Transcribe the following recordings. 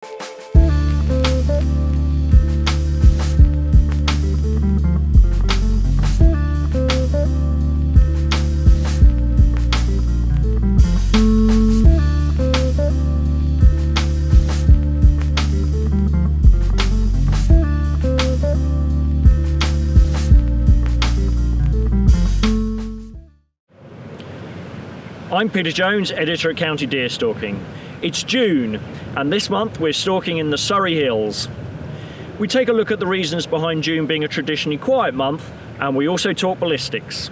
I'm Peter Jones, editor at County Deer Stalking. It's June, and this month we're stalking in the Surrey Hills. We take a look at the reasons behind June being a traditionally quiet month, and we also talk ballistics.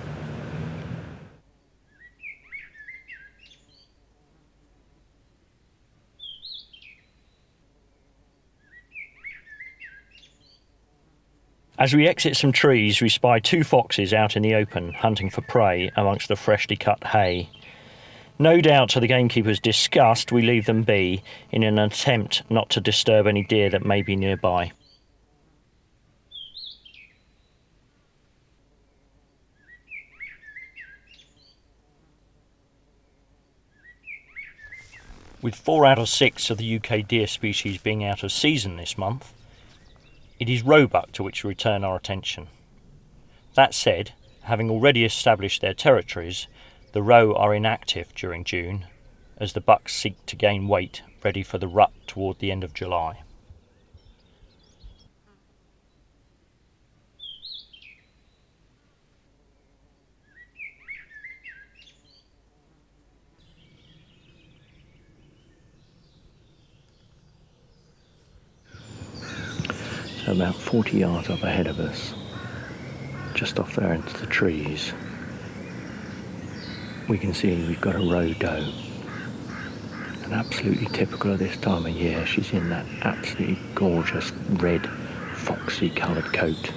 As we exit some trees, we spy two foxes out in the open, hunting for prey amongst the freshly cut hay. No doubt to the gamekeeper's disgust, we leave them be in an attempt not to disturb any deer that may be nearby. With 4 out of 6 of the UK deer species being out of season this month, it is roebuck to which we return our attention. That said, having already established their territories, the roe are inactive during June, as the bucks seek to gain weight ready for the rut toward the end of July. So about 40 yards up ahead of us, just off there into the trees, we can see we've got a roe doe, and absolutely typical of this time of year, she's in that absolutely gorgeous red foxy coloured coat.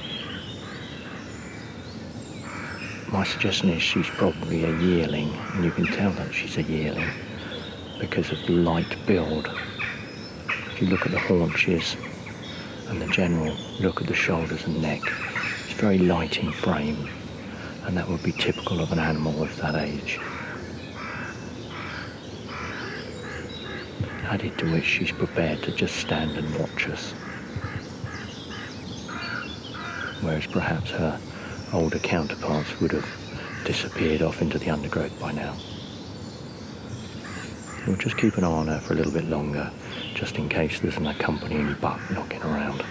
My suggestion is she's probably a yearling, and you can tell that she's a yearling because of the light build. If you look at the haunches and the general look at the shoulders and neck, it's very light in frame, and that would be typical of an animal of that age. Added to which she's prepared to just stand and watch us, whereas perhaps her older counterparts would have disappeared off into the undergrowth by now. We'll just keep an eye on her for a little bit longer, just in case there's an accompanying buck knocking around.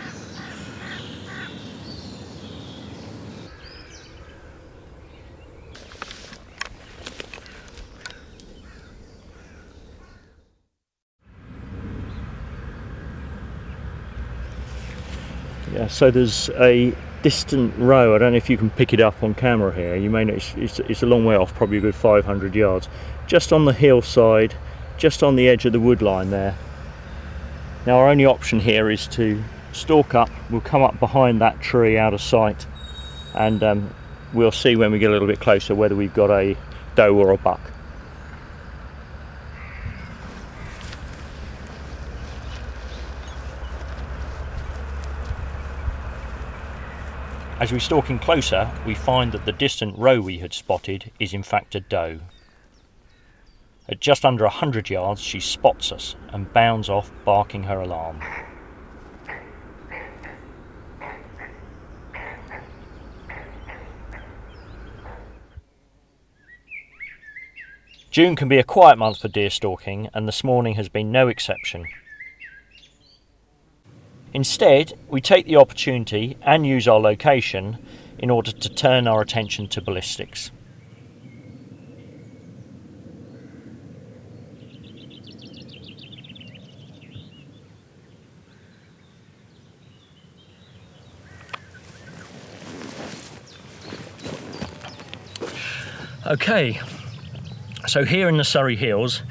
Yeah, so there's a distant roe. I don't know if you can pick it up on camera here. You may notice it's a long way off, probably a good 500 yards, just on the hillside, just on the edge of the wood line there. Now our only option here is to stalk up. We'll come up behind that tree out of sight, and we'll see when we get a little bit closer whether we've got a doe or a buck. As we stalk in closer, we find that the distant roe we had spotted is in fact a doe. At just under 100 yards, she spots us and bounds off, barking her alarm. June can be a quiet month for deer stalking, and this morning has been no exception. Instead, we take the opportunity and use our location in order to turn our attention to ballistics. Okay, so here in the Surrey Hills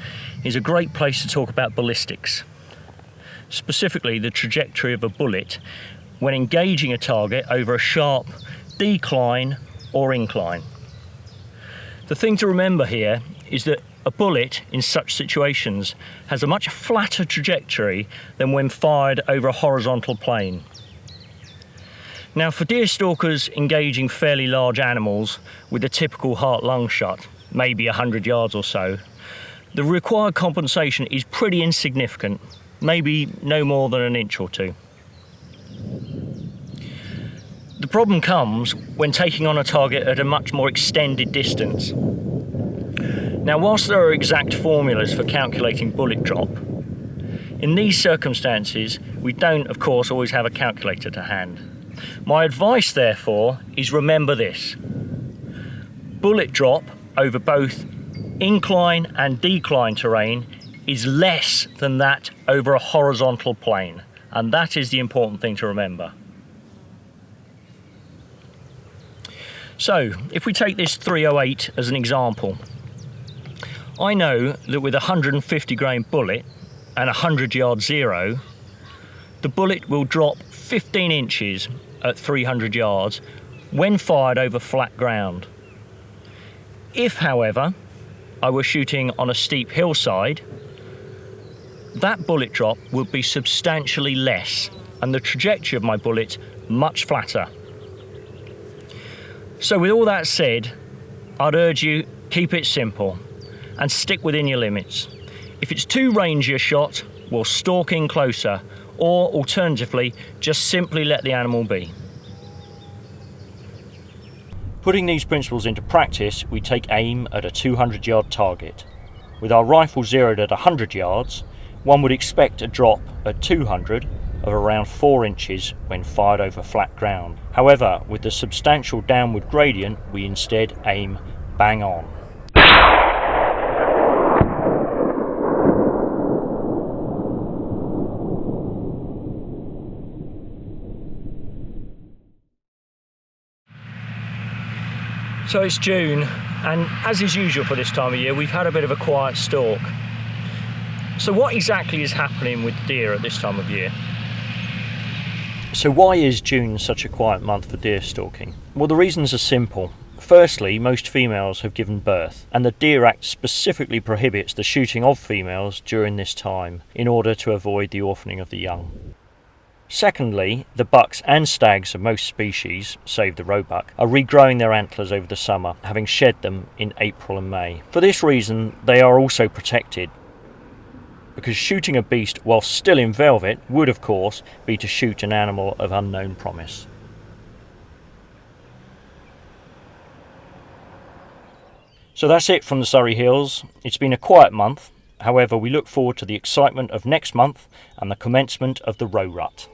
is a great place to talk about ballistics. Specifically the trajectory of a bullet when engaging a target over a sharp decline or incline. The thing to remember here is that a bullet in such situations has a much flatter trajectory than when fired over a horizontal plane. Now, for deer stalkers engaging fairly large animals with a typical heart-lung shot, maybe 100 yards or so, the required compensation is pretty insignificant. maybe no more than an inch or two. The problem comes when taking on a target at a much more extended distance. Now, whilst there are exact formulas for calculating bullet drop, in these circumstances we don't, of course, always have a calculator to hand. My advice, therefore, is remember this. Bullet drop over both incline and decline terrain is less than that over a horizontal plane, and that is the important thing to remember. So, if we take this 308 as an example, I know that with a 150 grain bullet and a 100-yard zero, the bullet will drop 15 inches at 300 yards when fired over flat ground. If, however, I were shooting on a steep hillside, that bullet drop would be substantially less and the trajectory of my bullet much flatter. So with all that said, I'd urge you, keep it simple and stick within your limits. If it's too rangy a shot, we'll stalk in closer, or alternatively, just simply let the animal be. Putting these principles into practice, we take aim at a 200-yard target. With our rifle zeroed at 100 yards, one would expect a drop at 200 of around 4 inches when fired over flat ground. However, with the substantial downward gradient, we instead aim bang on. So it's June, and as is usual for this time of year, we've had a bit of a quiet stalk. So what exactly is happening with deer at this time of year? So why is June such a quiet month for deer stalking? Well, the reasons are simple. Firstly, most females have given birth, and the Deer Act specifically prohibits the shooting of females during this time in order to avoid the orphaning of the young. Secondly, the bucks and stags of most species, save the roebuck, are regrowing their antlers over the summer, having shed them in April and May. For this reason, they are also protected, because shooting a beast while still in velvet would, of course, be to shoot an animal of unknown promise. So that's it from the Surrey Hills. It's been a quiet month, however we look forward to the excitement of next month and the commencement of the roe rut.